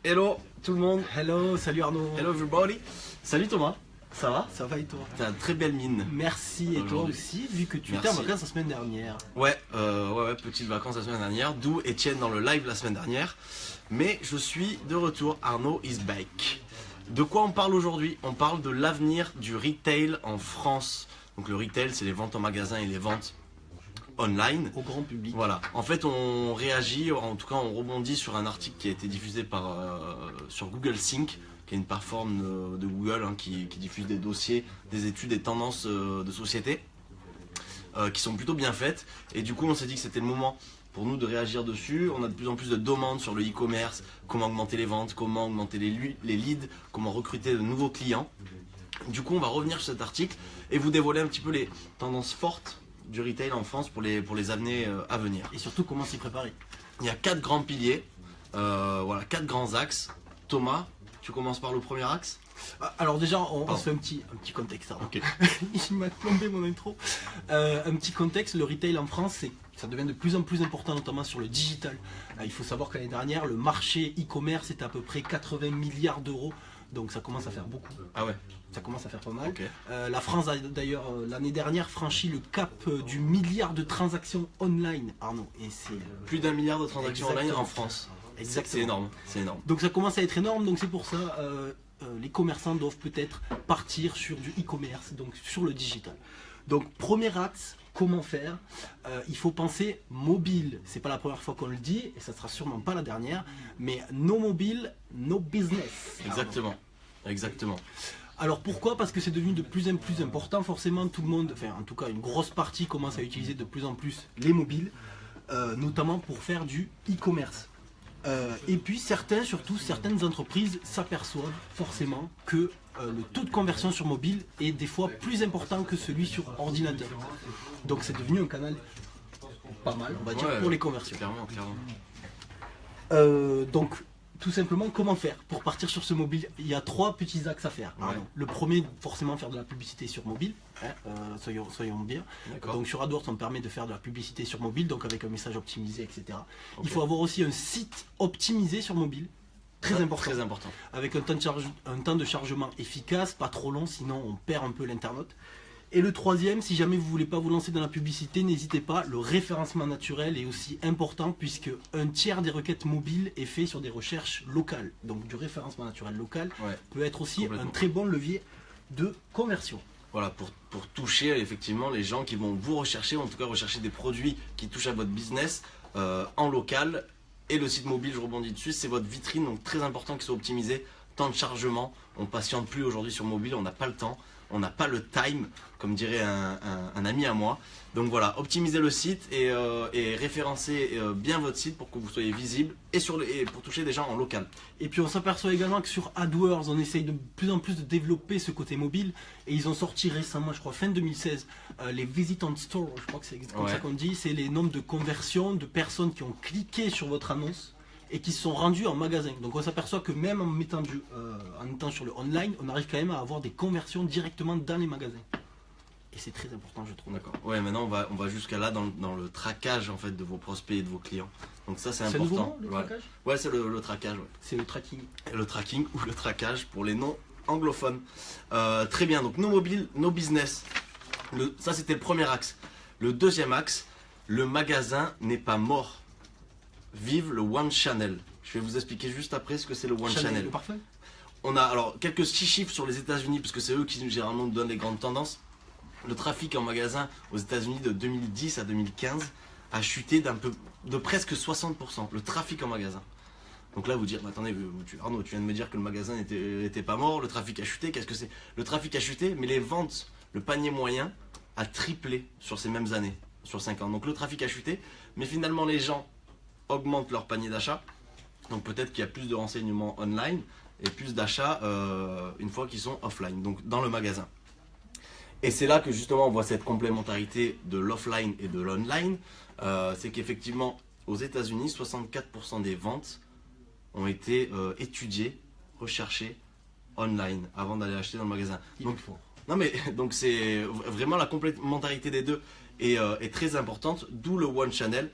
Hello tout le monde. Hello, salut Arnaud. Hello everybody. Salut Thomas. Ça va? Ça va et toi? T'as une très belle mine. Merci, et toi aussi, vu que tu étais en vacances la semaine dernière. Ouais, petites vacances la semaine dernière, d'où Etienne dans le live la semaine dernière. Mais je suis de retour, Arnaud is back. De quoi on parle aujourd'hui? On parle de l'avenir du retail en France. Donc le retail, c'est les ventes en magasin et les ventes online. Au grand public. Voilà. En fait, on réagit, en tout cas, on rebondit sur un article qui a été diffusé sur Google Sync, qui est une plateforme de Google qui diffuse des dossiers, des études et tendances de société, qui sont plutôt bien faites. Et du coup, on s'est dit que c'était le moment pour nous de réagir dessus. On a de plus en plus de demandes sur le e-commerce, comment augmenter les ventes, comment augmenter les leads, comment recruter de nouveaux clients. Du coup, on va revenir sur cet article et vous dévoiler un petit peu les tendances fortes du retail en France pour les années à venir. Et surtout, comment s'y préparer. Il y a 4 grands piliers, voilà, 4 grands axes. Thomas, tu commences par le premier axe? Alors déjà, on se fait un petit contexte. Okay. Il m'a plombé mon intro. Un petit contexte, le retail en France, ça devient de plus en plus important, notamment sur le digital. Il faut savoir qu'année dernière, le marché e-commerce était à peu près 80 milliards d'euros. Donc ça commence à faire beaucoup. Ah ouais. Ça commence à faire pas mal. Okay. La France a d'ailleurs l'année dernière franchi le cap du milliard de transactions online, Arnaud. Et c'est plus d'1 milliard de transactions online en France. Exactement. C'est énorme. C'est énorme. Donc ça commence à être énorme. Donc c'est pour ça les commerçants doivent peut-être partir sur du e-commerce, donc sur le digital. Donc premier axe. Comment faire? Il faut penser mobile. C'est pas la première fois qu'on le dit et ça sera sûrement pas la dernière. Mais no mobile, no business. Exactement. Exactement. Alors pourquoi? Parce que c'est devenu de plus en plus important. Forcément, tout le monde, enfin en tout cas une grosse partie commence à utiliser de plus en plus les mobiles, notamment pour faire du e-commerce. Et puis certaines entreprises s'aperçoivent forcément que le taux de conversion sur mobile est des fois plus important que celui sur ordinateur. Donc c'est devenu un canal pas mal, on va dire, pour les conversions. Clairement. Donc tout simplement, comment faire pour partir sur ce mobile? Il y a 3 petits axes à faire. Ouais. Le premier, forcément, faire de la publicité sur mobile, soyons bien. Donc sur AdWords, on permet de faire de la publicité sur mobile, donc avec un message optimisé, etc. Okay. Il faut avoir aussi un site optimisé sur mobile, très important. Avec un temps de chargement efficace, pas trop long, sinon on perd un peu l'internaute. Et le troisième, si jamais vous ne voulez pas vous lancer dans la publicité, n'hésitez pas, le référencement naturel est aussi important puisque un tiers des requêtes mobiles est fait sur des recherches locales. Donc du référencement naturel local peut être aussi un très bon levier de conversion. Voilà, pour toucher effectivement les gens qui vont vous rechercher, en tout cas rechercher des produits qui touchent à votre business en local. Et le site mobile, je rebondis dessus, c'est votre vitrine, donc très important qu'il soit optimisé. Temps de chargement, on patiente plus aujourd'hui sur mobile, on n'a pas le temps. On n'a pas le time, comme dirait un ami à moi. Donc voilà, optimisez le site et référencez bien votre site pour que vous soyez visible et pour toucher des gens en local. Et puis on s'aperçoit également que sur AdWords, on essaye de plus en plus de développer ce côté mobile. Et ils ont sorti récemment, je crois fin 2016, les Visit on Store, je crois que c'est comme ça qu'on dit. C'est les nombres de conversions de personnes qui ont cliqué sur votre annonce et qui se sont rendus en magasin. Donc on s'aperçoit que même en étant sur le online, on arrive quand même à avoir des conversions directement dans les magasins. Et c'est très important, je trouve. D'accord. Ouais, maintenant on va jusqu'à là dans le traquage en fait de vos prospects et de vos clients. Donc ça c'est important. C'est nouveau, le traquage? Ouais, c'est le traquage. Ouais. C'est le tracking. Le tracking ou le traquage pour les non anglophones. Très bien. Donc nos mobiles, nos business. Ça c'était le premier axe. Le deuxième axe, le magasin n'est pas mort. Vive le One Channel. Je vais vous expliquer juste après ce que c'est le One Channel. Parfait. On a alors quelques petits chiffres sur les États-Unis parce que c'est eux qui généralement nous donnent les grandes tendances. Le trafic en magasin aux États-Unis de 2010 à 2015 a chuté de presque 60%. Le trafic en magasin. Donc là vous dire, attendez Arnaud, tu viens de me dire que le magasin n'était pas mort, le trafic a chuté. Qu'est-ce que c'est? Le trafic a chuté, mais les ventes, le panier moyen a triplé sur ces mêmes années, sur 5 ans. Donc le trafic a chuté, mais finalement les gens augmentent leur panier d'achat, donc peut-être qu'il y a plus de renseignements online et plus d'achats une fois qu'ils sont offline, donc dans le magasin. Et c'est là que justement on voit cette complémentarité de l'offline et de l'online, c'est qu'effectivement aux États-Unis 64% des ventes ont été étudiées, recherchées online avant d'aller acheter dans le magasin. Donc c'est vraiment la complémentarité des deux est très importante, d'où le One Channel.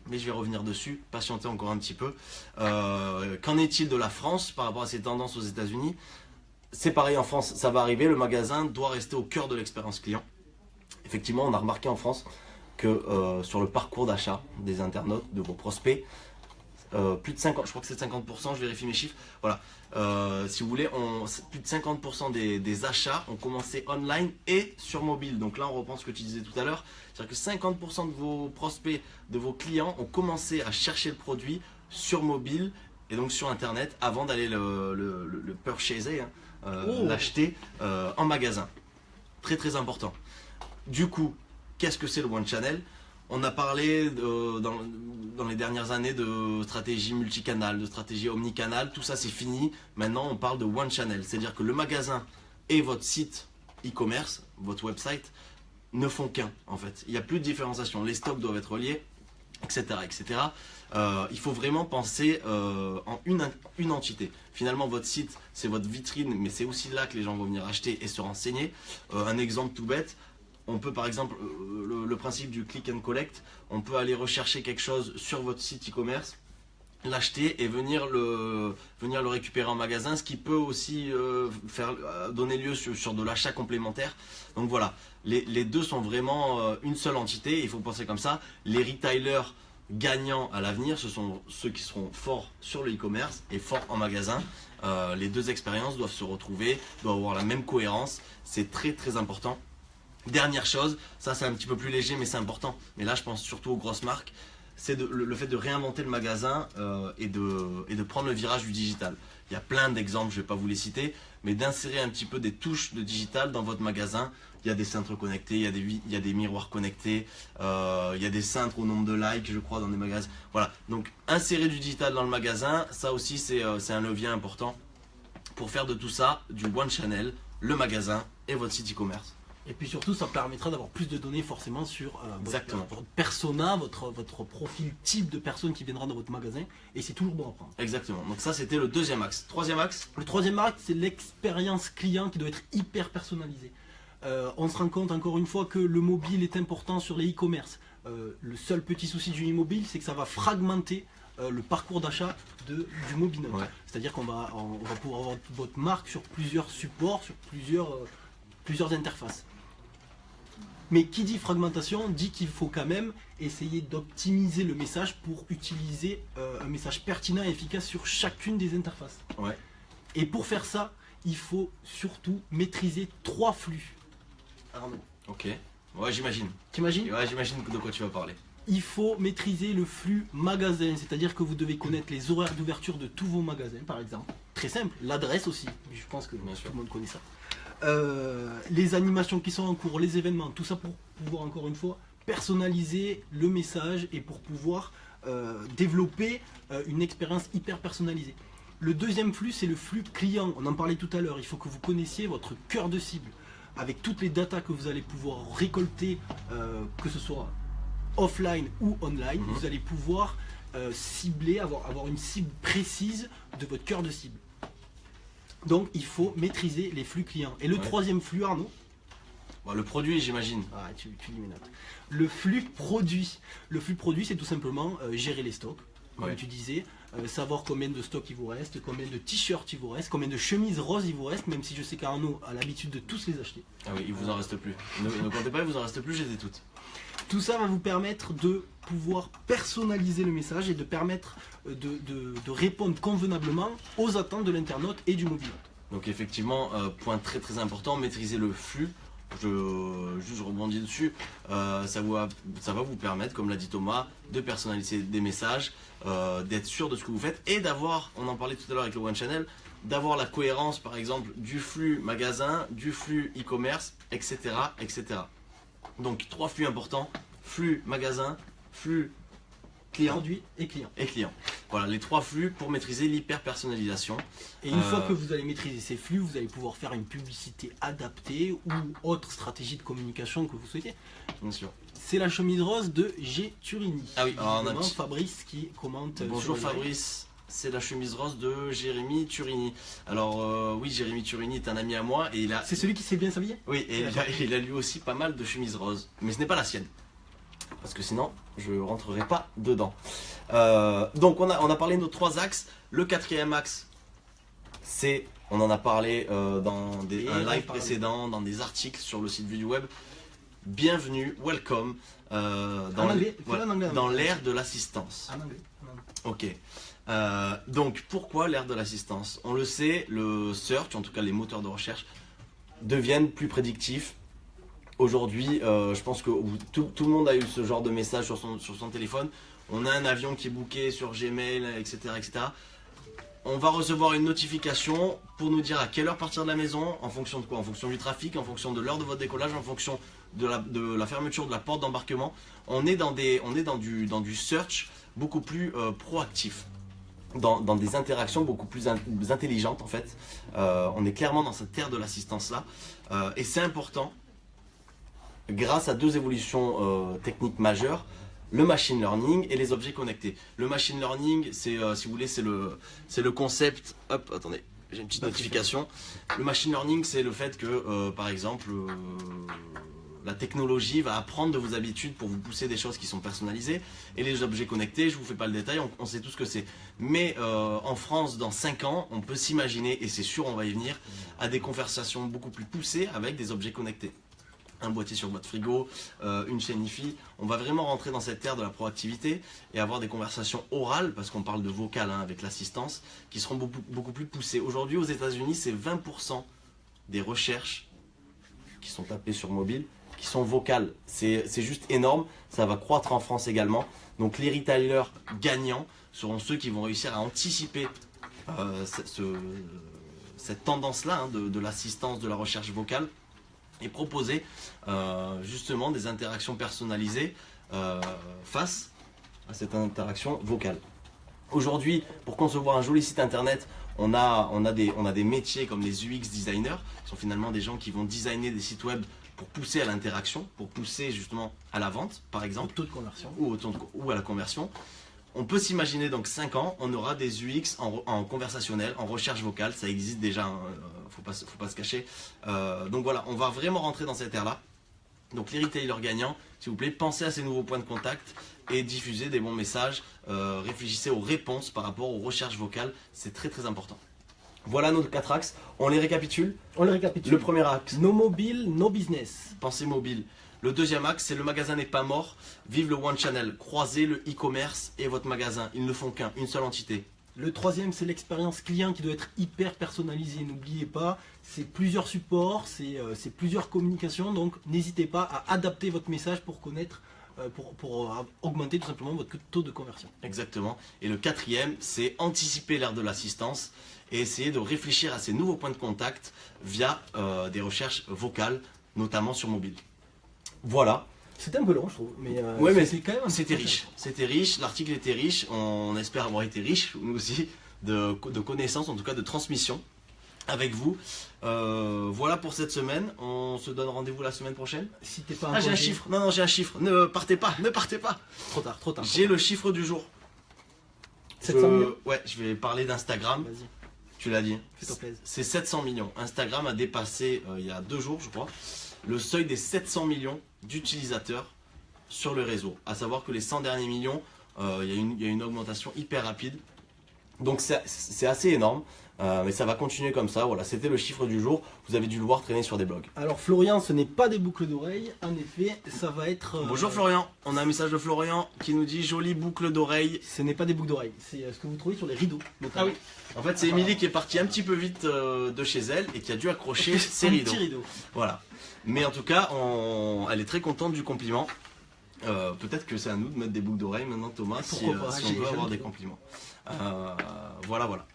mais je vais revenir dessus, patientez encore un petit peu. Qu'en est-il de la France par rapport à ces tendances aux États-Unis? C'est pareil en France, ça va arriver, le magasin doit rester au cœur de l'expérience client. Effectivement, on a remarqué en France que sur le parcours d'achat des internautes, de vos prospects, plus de 50, je crois que c'est 50%, je vérifie mes chiffres, voilà. Si vous voulez, plus de 50% des achats ont commencé online et sur mobile. Donc là, on reprend ce que tu disais tout à l'heure, c'est-à-dire que 50% de vos prospects, de vos clients ont commencé à chercher le produit sur mobile et donc sur internet avant d'aller le purchaser, l'acheter en magasin. Très très important. Du coup, qu'est-ce que c'est le One Channel? On a parlé dans les dernières années de stratégie multicanal, de stratégie omnicanal, tout ça c'est fini. Maintenant on parle de One Channel, c'est-à-dire que le magasin et votre site e-commerce, votre website, ne font qu'un en fait. Il n'y a plus de différenciation, les stocks doivent être reliés, etc. etc. Il faut vraiment penser en une entité. Finalement votre site c'est votre vitrine, mais c'est aussi là que les gens vont venir acheter et se renseigner. Un exemple tout bête. On peut par exemple, le principe du click and collect, on peut aller rechercher quelque chose sur votre site e-commerce, l'acheter et venir le récupérer en magasin, ce qui peut aussi donner lieu sur de l'achat complémentaire. Donc voilà, les deux sont vraiment une seule entité, il faut penser comme ça. Les retailers gagnants à l'avenir, ce sont ceux qui seront forts sur le e-commerce et forts en magasin. Les deux expériences doivent se retrouver, doivent avoir la même cohérence, c'est très très important. Dernière chose, ça c'est un petit peu plus léger mais c'est important, mais là je pense surtout aux grosses marques, c'est le fait de réinventer le magasin et de prendre le virage du digital. Il y a plein d'exemples, je ne vais pas vous les citer, mais d'insérer un petit peu des touches de digital dans votre magasin. Il y a des cintres connectés, il y a des miroirs connectés, il y a des cintres au nombre de likes je crois dans des magasins. Voilà, donc insérer du digital dans le magasin, ça aussi c'est un levier important pour faire de tout ça du One Channel, le magasin et votre site e-commerce. Et puis surtout, ça permettra d'avoir plus de données forcément sur votre persona, votre profil type de personne qui viendra dans votre magasin. Et c'est toujours bon à prendre. Exactement. Donc ça, c'était le deuxième axe. Troisième axe? Le troisième axe, c'est l'expérience client qui doit être hyper personnalisée. On se rend compte encore une fois que le mobile est important sur les e-commerce. Le seul petit souci du e-mobile, c'est que ça va fragmenter le parcours d'achat du mobile. Ouais. C'est-à-dire qu'on va pouvoir avoir votre marque sur plusieurs supports, sur plusieurs interfaces. Mais qui dit fragmentation dit qu'il faut quand même essayer d'optimiser le message pour utiliser un message pertinent et efficace sur chacune des interfaces. Ouais. Et pour faire ça, il faut surtout maîtriser 3 flux. Arnaud. Ok. Ouais, j'imagine. T'imagines? Ouais, j'imagine de quoi tu vas parler. Il faut maîtriser le flux magasin, c'est-à-dire que vous devez connaître les horaires d'ouverture de tous vos magasins, par exemple. Très simple. L'adresse aussi. Je pense que tout le monde connaît ça. Les animations qui sont en cours, les événements, tout ça pour pouvoir encore une fois personnaliser le message et pour pouvoir développer une expérience hyper personnalisée. Le deuxième flux, c'est le flux client. On en parlait tout à l'heure. Il faut que vous connaissiez votre cœur de cible avec toutes les datas que vous allez pouvoir récolter, que ce soit offline ou online. Vous allez pouvoir cibler, avoir une cible précise de votre cœur de cible. Donc il faut maîtriser les flux clients. Et le troisième flux, Arnaud? Le produit, j'imagine. Ah, tu lis mes notes. Le flux produit. Le flux produit, c'est tout simplement gérer les stocks, comme tu disais, savoir combien de stocks il vous reste, combien de t-shirts il vous reste, combien de chemises roses il vous reste, même si je sais qu'Arnaud a l'habitude de tous les acheter. Ah oui, il vous en reste plus. Ne comptez pas, il vous en reste plus, j'ai des toutes. Tout ça va vous permettre de pouvoir personnaliser le message et de permettre de répondre convenablement aux attentes de l'internaute et du mobilote. Donc effectivement, point très très important, maîtriser le flux. Je rebondis dessus. Ça va vous permettre, comme l'a dit Thomas, de personnaliser des messages, d'être sûr de ce que vous faites et d'avoir, on en parlait tout à l'heure avec le One Channel, d'avoir la cohérence par exemple du flux magasin, du flux e-commerce, etc., etc. Donc 3 flux importants, flux magasin, flux client, produit et client. Voilà les 3 flux pour maîtriser l'hyper personnalisation. Et une fois que vous allez maîtriser ces flux, vous allez pouvoir faire une publicité adaptée ou autre stratégie de communication que vous souhaitez. Bien sûr. C'est la chemise rose de G. Turini. Ah oui, alors on a Fabrice qui commente. Bonjour Fabrice. C'est la chemise rose de Jérémy Turini. Alors oui, Jérémy Turini est un ami à moi et il a... C'est celui qui s'est bien s'habiller? Oui, et il a lui aussi pas mal de chemises roses. Mais ce n'est pas la sienne. parce que sinon je ne rentrerai pas dedans. Donc on a parlé de nos 3 axes. Le 4e axe, c'est, on en a parlé dans un live précédent, dans des articles sur le site Vue du Web. Bienvenue, welcome dans l'ère de l'assistance. Ok. Donc pourquoi l'ère de l'assistance? On le sait, le search, en tout cas les moteurs de recherche, deviennent plus prédictifs. Aujourd'hui, je pense que tout le monde a eu ce genre de message sur son téléphone. On a un avion qui est booké sur Gmail, etc., etc. On va recevoir une notification pour nous dire à quelle heure partir de la maison, en fonction de quoi? En fonction du trafic, en fonction de l'heure de votre décollage, en fonction de la fermeture de la porte d'embarquement. On est dans du search beaucoup plus proactif, dans des interactions beaucoup plus intelligentes en fait. On est clairement dans cette ère de l'assistance là, et c'est important grâce à 2 évolutions techniques majeures. Le machine learning et les objets connectés. Le machine learning, c'est, si vous voulez, c'est le concept. Hop, attendez, j'ai une petite notification. Le machine learning, c'est le fait que, par exemple, la technologie va apprendre de vos habitudes pour vous pousser des choses qui sont personnalisées. Et les objets connectés, je ne vous fais pas le détail, on sait tout ce que c'est. Mais en France, dans 5 ans, on peut s'imaginer, et c'est sûr, on va y venir, à des conversations beaucoup plus poussées avec des objets connectés. Un boîtier sur votre frigo, une chaîne Wi-Fi. On va vraiment rentrer dans cette ère de la proactivité et avoir des conversations orales, parce qu'on parle de vocal avec l'assistance, qui seront beaucoup plus poussées. Aujourd'hui, aux États-Unis, c'est 20% des recherches qui sont tapées sur mobile qui sont vocales. C'est juste énorme. Ça va croître en France également. Donc les retailers gagnants seront ceux qui vont réussir à anticiper cette tendance-là de l'assistance, de la recherche vocale, et proposer justement des interactions personnalisées face à cette interaction vocale. Aujourd'hui, pour concevoir un joli site internet, on a des métiers comme les UX designers, qui sont finalement des gens qui vont designer des sites web pour pousser à l'interaction, pour pousser justement à la vente, par exemple, au taux de conversion, ou à la conversion. On peut s'imaginer donc 5 ans, on aura des UX en conversationnel, en recherche vocale, ça existe déjà, hein, faut pas se cacher. Donc voilà, on va vraiment rentrer dans cette ère-là. Donc les retailers gagnants, s'il vous plaît, pensez à ces nouveaux points de contact et diffusez des bons messages. Réfléchissez aux réponses par rapport aux recherches vocales, c'est très très important. Voilà nos 4 axes, on les récapitule. Le premier axe, no mobile, no business. Pensez mobile. Le deuxième axe, c'est le magasin n'est pas mort. Vive le One Channel. Croisez le e-commerce et votre magasin. Ils ne font qu'un, une seule entité. Le troisième, c'est l'expérience client qui doit être hyper personnalisée. N'oubliez pas, c'est plusieurs supports, c'est plusieurs communications. Donc, n'hésitez pas à adapter votre message pour connaître, pour augmenter tout simplement votre taux de conversion. Exactement. Et le quatrième, c'est anticiper l'ère de l'assistance et essayer de réfléchir à ces nouveaux points de contact via des recherches vocales, notamment sur mobile. Voilà. C'était un peu long, je trouve. Mais, mais c'est quand même. C'était riche. C'était riche. L'article était riche. On espère avoir été riche, nous aussi, de connaissances, en tout cas de transmission avec vous. Voilà pour cette semaine. On se donne rendez-vous la semaine prochaine. Si t'es pas Ah, j'ai un chiffre. Non, j'ai un chiffre. Ne partez pas. Ne partez pas. Trop tard, trop tard. J'ai le chiffre du jour. 700 millions. Ouais, je vais parler d'Instagram. Vas-y. Tu l'as dit. Fais-toi plaisir. C'est 700 millions. Instagram a dépassé, il y a 2 jours, je crois, le seuil des 700 millions d'utilisateurs sur le réseau. À savoir que les 100 derniers millions, il y a une augmentation hyper rapide. Donc c'est assez énorme, mais ça va continuer comme ça. Voilà, c'était le chiffre du jour. Vous avez dû le voir traîner sur des blogs. Alors Florian, ce n'est pas des boucles d'oreilles. En effet, ça va être... Bonjour Florian, on a un message de Florian qui nous dit jolie boucle d'oreille. Ce n'est pas des boucles d'oreilles, c'est ce que vous trouvez sur les rideaux. Notamment. Ah oui. En fait, c'est Émilie qui est partie un petit peu vite de chez elle et qui a dû accrocher ses rideaux. Petit rideau. Voilà. Mais en tout cas, elle est très contente du compliment. Peut-être que c'est à nous de mettre des boucles d'oreilles maintenant, Thomas, si on veut avoir des compliments. Voilà.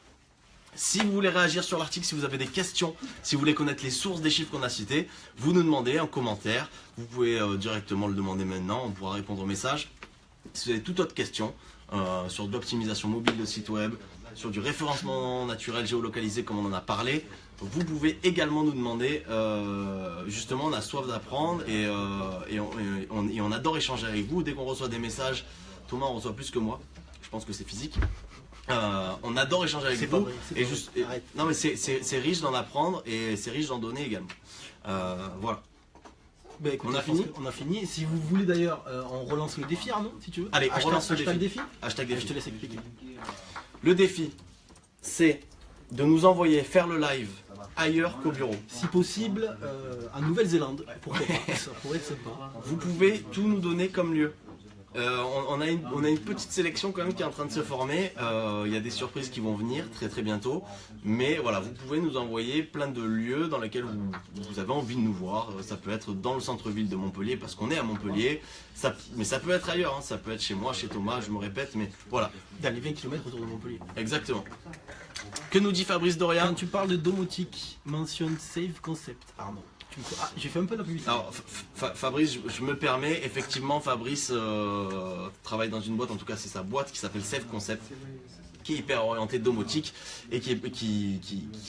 Si vous voulez réagir sur l'article, si vous avez des questions, si vous voulez connaître les sources des chiffres qu'on a cités, vous nous demandez en commentaire. Vous pouvez directement le demander maintenant, on pourra répondre au message. Si vous avez toute autre question sur de l'optimisation mobile de site web, sur du référencement naturel géolocalisé comme on en a parlé, vous pouvez également nous demander. Justement, on a soif d'apprendre et on adore échanger avec vous. Dès qu'on reçoit des messages, Thomas en reçoit plus que moi. Je pense que c'est physique. On adore échanger avec vous. Non mais c'est riche d'en apprendre et c'est riche d'en donner également. Voilà. Bah, écoute, On a fini. on a fini. Si vous voulez d'ailleurs, on relance le défi, Arnaud, si tu veux. Allez, on relance le défi. Hashtag Je défi. te laisse expliquer. Le défi, c'est de nous envoyer faire le live ailleurs qu'au bureau. Si possible, en Nouvelle-Zélande, pourquoi pas. Ça pourrait être sympa. Vous pouvez tout nous donner comme lieu. On a une petite sélection quand même qui est en train de se former. Il y a des surprises qui vont venir très bientôt. Mais voilà, vous pouvez nous envoyer plein de lieux dans lesquels vous avez envie de nous voir. Ça peut être dans le centre-ville de Montpellier parce qu'on est à Montpellier. Mais ça peut être ailleurs, hein. Ça peut être chez moi, chez Thomas, je me répète. Mais voilà, Dans les 20 km autour de Montpellier. exactement. Que nous dit Fabrice Quand Dorian? tu parles de domotique, mentionne Save Concept, Arnaud. J'ai fait un peu de la publicité. Alors Fabrice, je me permets, effectivement Fabrice travaille dans une boîte, en tout cas c'est sa boîte qui s'appelle Safe Concept, qui est hyper orientée domotique et qui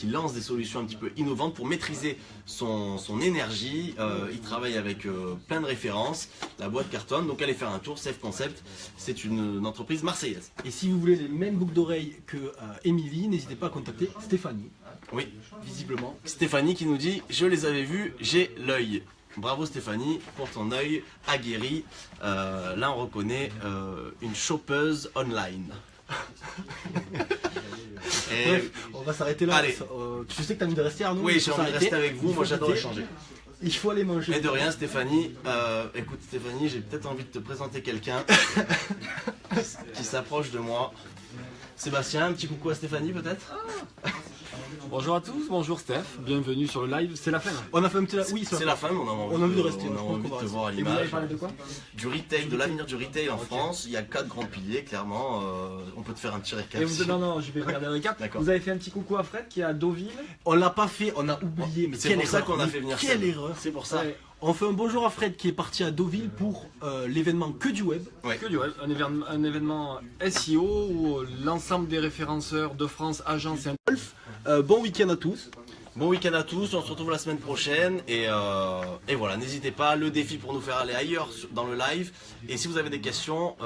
lance des solutions un petit peu innovantes pour maîtriser son énergie. Il travaille avec plein de références, la boîte cartonne, donc allez faire un tour. Safe Concept, c'est une entreprise marseillaise. Et si vous voulez les mêmes boucles d'oreilles que Émilie, n'hésitez pas à contacter Stéphanie. Oui, Visiblement. Stéphanie qui nous dit « Je les avais vus, j'ai l'œil ». Bravo Stéphanie pour ton œil aguerri. Là on reconnaît une chopeuse online. Et Bref, on va s'arrêter là. Allez. Tu sais que tu as envie de rester, Arnaud? oui, Il j'ai faut envie de s'arrêter. rester avec vous, Il moi faut j'adore quitter. échanger. Il faut aller manger. Et de rien Stéphanie, écoute Stéphanie, j'ai peut-être envie de te présenter quelqu'un qui s'approche de moi. Sébastien, un petit coucou à Stéphanie peut-être? Bonjour à tous, bonjour Steph, bienvenue sur le live, c'est la fin. On a fait un petit... Oui, C'est la fin, mais on a On a envie de rester, on a je pense envie qu'on de va te voir à Et vous avez l'image. parlé de quoi? Du retail, de l'avenir du retail en France. Il y a 4 grands piliers, clairement. On peut te faire un petit récap. Et vous, non, je vais regarder un récap. D'accord. Vous avez fait un petit coucou à Fred qui est à Deauville. On l'a pas fait, on a oublié. Mais C'est quelle pour ça erreur, qu'on a mais fait venir Quelle Seb. erreur. C'est pour ça. Ouais. On fait un bonjour à Fred qui est parti à Deauville pour l'événement Que du Web. Ouais. Que du web, un événement SEO où l'ensemble des référenceurs de France, agences et Bon week-end à tous. Bon week-end à tous, on se retrouve la semaine prochaine et voilà, n'hésitez pas, le défi pour nous faire aller ailleurs dans le live et si vous avez des questions,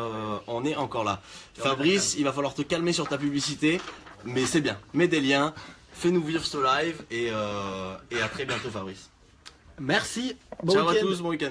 on est encore là. Fabrice, il va falloir te calmer sur ta publicité, mais c'est bien, mets des liens, fais-nous vivre ce live et à très bientôt Fabrice. Merci. Bon Ciao à week-end. tous, bon week-end.